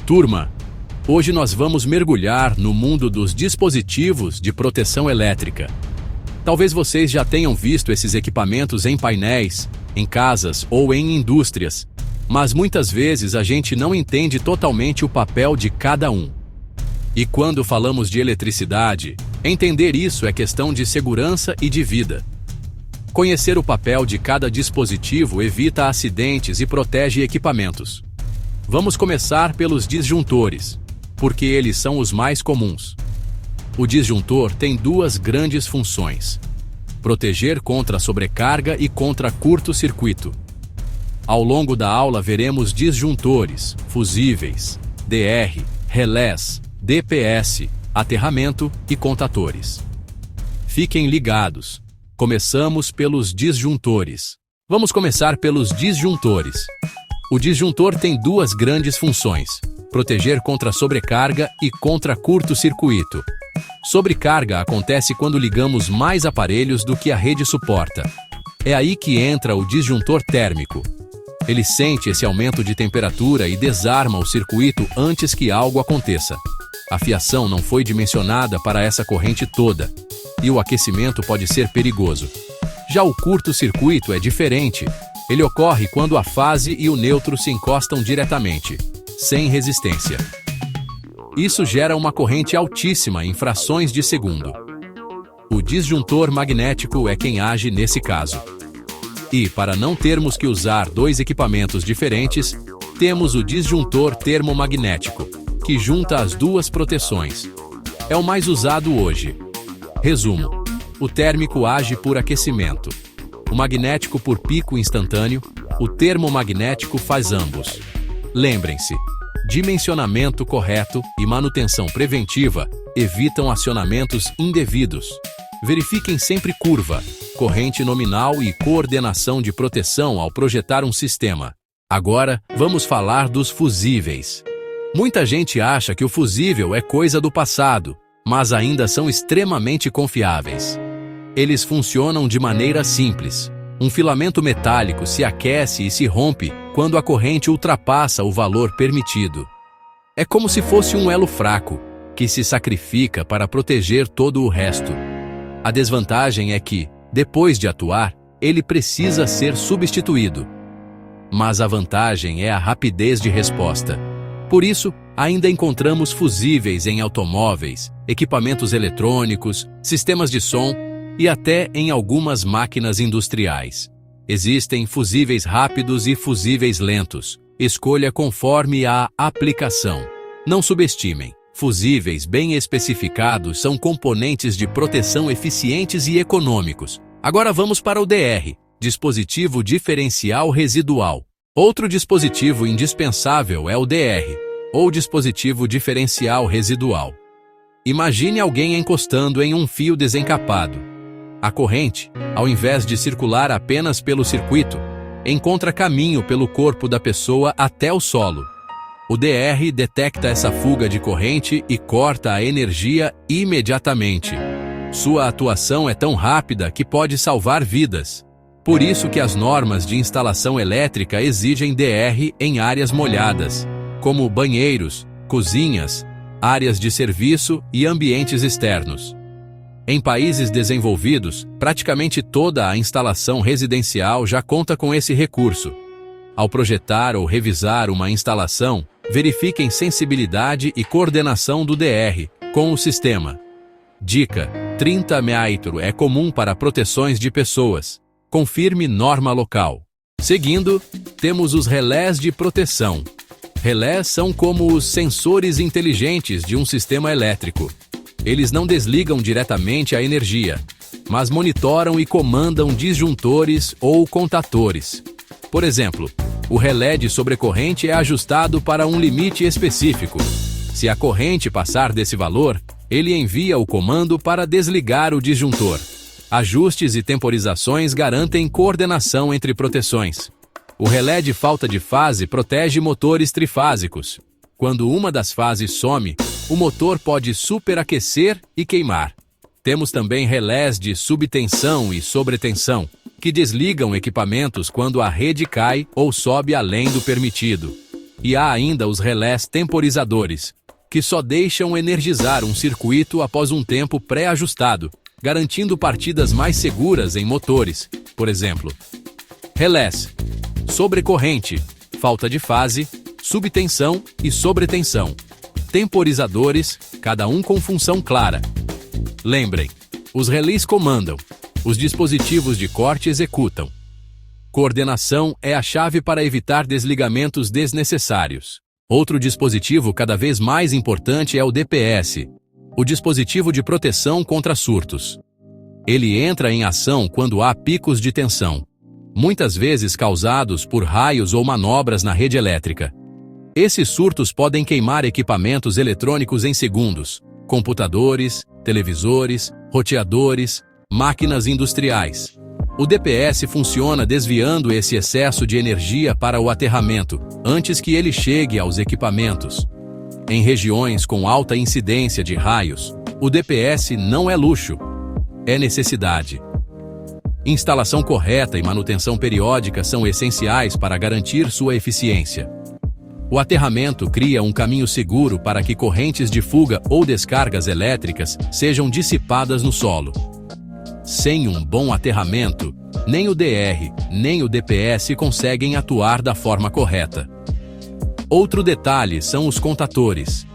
Turma, hoje nós vamos mergulhar no mundo dos dispositivos de proteção elétrica. Talvez vocês já tenham visto esses equipamentos em painéis, em casas ou em indústrias, mas muitas vezes a gente não entende totalmente o papel de cada um. E quando falamos de eletricidade, entender isso é questão de segurança e de vida. Conhecer o papel de cada dispositivo evita acidentes e protege equipamentos. Vamos começar pelos disjuntores, porque eles são os mais comuns. O disjuntor tem duas grandes funções: proteger contra sobrecarga e contra curto-circuito. Ao longo da aula veremos disjuntores, fusíveis, DR, relés, DPS, aterramento e contatores. Fiquem ligados. Começamos pelos disjuntores. Vamos começar pelos disjuntores. O disjuntor tem duas grandes funções: proteger contra sobrecarga e contra curto-circuito. Sobrecarga acontece quando ligamos mais aparelhos do que a rede suporta. É aí que entra o disjuntor térmico. Ele sente esse aumento de temperatura e desarma o circuito antes que algo aconteça. A fiação não foi dimensionada para essa corrente toda, e o aquecimento pode ser perigoso. Já o curto-circuito é diferente. Ele ocorre quando a fase e o neutro se encostam diretamente, sem resistência. Isso gera uma corrente altíssima em frações de segundo. O disjuntor magnético é quem age nesse caso. E, para não termos que usar dois equipamentos diferentes, temos o disjuntor termomagnético, que junta as duas proteções. É o mais usado hoje. Resumo: o térmico age por aquecimento, o magnético por pico instantâneo, o termomagnético faz ambos. Lembrem-se, dimensionamento correto e manutenção preventiva evitam acionamentos indevidos. Verifiquem sempre curva, corrente nominal e coordenação de proteção ao projetar um sistema. Agora, vamos falar dos fusíveis. Muita gente acha que o fusível é coisa do passado, mas ainda são extremamente confiáveis. Eles funcionam de maneira simples. Um filamento metálico se aquece e se rompe quando a corrente ultrapassa o valor permitido. É como se fosse um elo fraco, que se sacrifica para proteger todo o resto. A desvantagem é que, depois de atuar, ele precisa ser substituído. Mas a vantagem é a rapidez de resposta. Por isso, ainda encontramos fusíveis em automóveis, equipamentos eletrônicos, sistemas de som e até em algumas máquinas industriais. Existem fusíveis rápidos e fusíveis lentos. Escolha conforme a aplicação. Não subestimem. Fusíveis bem especificados são componentes de proteção eficientes e econômicos. Agora vamos para o DR, dispositivo diferencial residual. Outro dispositivo indispensável é o DR, ou dispositivo diferencial residual. Imagine alguém encostando em um fio desencapado. A corrente, ao invés de circular apenas pelo circuito, encontra caminho pelo corpo da pessoa até o solo. O DR detecta essa fuga de corrente e corta a energia imediatamente. Sua atuação é tão rápida que pode salvar vidas. Por isso que as normas de instalação elétrica exigem DR em áreas molhadas, como banheiros, cozinhas, áreas de serviço e ambientes externos. Em países desenvolvidos, praticamente toda a instalação residencial já conta com esse recurso. Ao projetar ou revisar uma instalação, verifiquem sensibilidade e coordenação do DR com o sistema. Dica: 30 mA é comum para proteções de pessoas. Confirme norma local. Seguindo, temos os relés de proteção. Relés são como os sensores inteligentes de um sistema elétrico. Eles não desligam diretamente a energia, mas monitoram e comandam disjuntores ou contatores. Por exemplo, o relé de sobrecorrente é ajustado para um limite específico. Se a corrente passar desse valor, ele envia o comando para desligar o disjuntor. Ajustes e temporizações garantem coordenação entre proteções. O relé de falta de fase protege motores trifásicos. Quando uma das fases some, o motor pode superaquecer e queimar. Temos também relés de subtensão e sobretensão, que desligam equipamentos quando a rede cai ou sobe além do permitido. E há ainda os relés temporizadores, que só deixam energizar um circuito após um tempo pré-ajustado, garantindo partidas mais seguras em motores, por exemplo. Relés: sobrecorrente, falta de fase, subtensão e sobretensão. Temporizadores, cada um com função clara. Lembrem, os relés comandam, os dispositivos de corte executam. Coordenação é a chave para evitar desligamentos desnecessários. Outro dispositivo cada vez mais importante é o DPS, o dispositivo de proteção contra surtos. Ele entra em ação quando há picos de tensão, muitas vezes causados por raios ou manobras na rede elétrica. Esses surtos podem queimar equipamentos eletrônicos em segundos: computadores, televisores, roteadores, máquinas industriais. O DPS funciona desviando esse excesso de energia para o aterramento, antes que ele chegue aos equipamentos. Em regiões com alta incidência de raios, o DPS não é luxo, é necessidade. Instalação correta e manutenção periódica são essenciais para garantir sua eficiência. O aterramento cria um caminho seguro para que correntes de fuga ou descargas elétricas sejam dissipadas no solo. Sem um bom aterramento, nem o DR, nem o DPS conseguem atuar da forma correta. Outro detalhe são os contatores.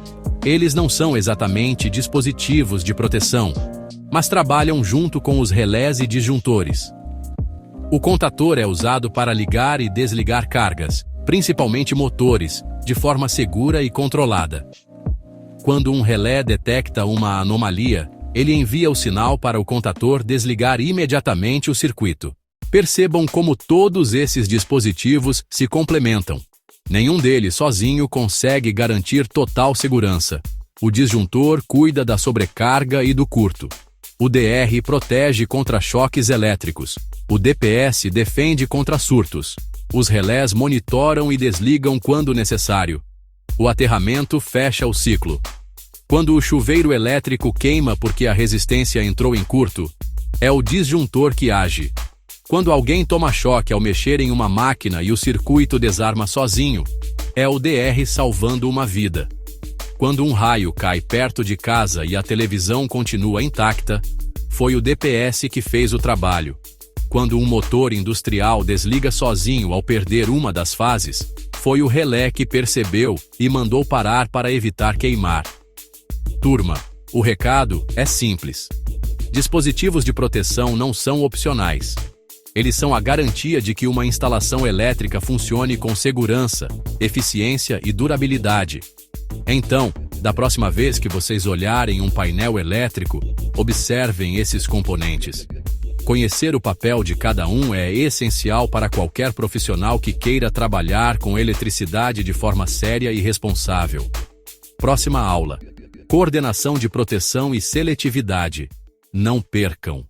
Eles não são exatamente dispositivos de proteção, mas trabalham junto com os relés e disjuntores. O contator é usado para ligar e desligar cargas, principalmente motores, de forma segura e controlada. Quando um relé detecta uma anomalia, ele envia o sinal para o contator desligar imediatamente o circuito. Percebam como todos esses dispositivos se complementam. Nenhum deles sozinho consegue garantir total segurança. O disjuntor cuida da sobrecarga e do curto. O DR protege contra choques elétricos. O DPS defende contra surtos. Os relés monitoram e desligam quando necessário. O aterramento fecha o ciclo. Quando o chuveiro elétrico queima porque a resistência entrou em curto, é o disjuntor que age. Quando alguém toma choque ao mexer em uma máquina e o circuito desarma sozinho, é o DR salvando uma vida. Quando um raio cai perto de casa e a televisão continua intacta, foi o DPS que fez o trabalho. Quando um motor industrial desliga sozinho ao perder uma das fases, foi o relé que percebeu e mandou parar para evitar queimar. Turma, o recado é simples. Dispositivos de proteção não são opcionais. Eles são a garantia de que uma instalação elétrica funcione com segurança, eficiência e durabilidade. Então, da próxima vez que vocês olharem um painel elétrico, observem esses componentes. Conhecer o papel de cada um é essencial para qualquer profissional que queira trabalhar com eletricidade de forma séria e responsável. Próxima aula: coordenação de proteção e seletividade. Não percam!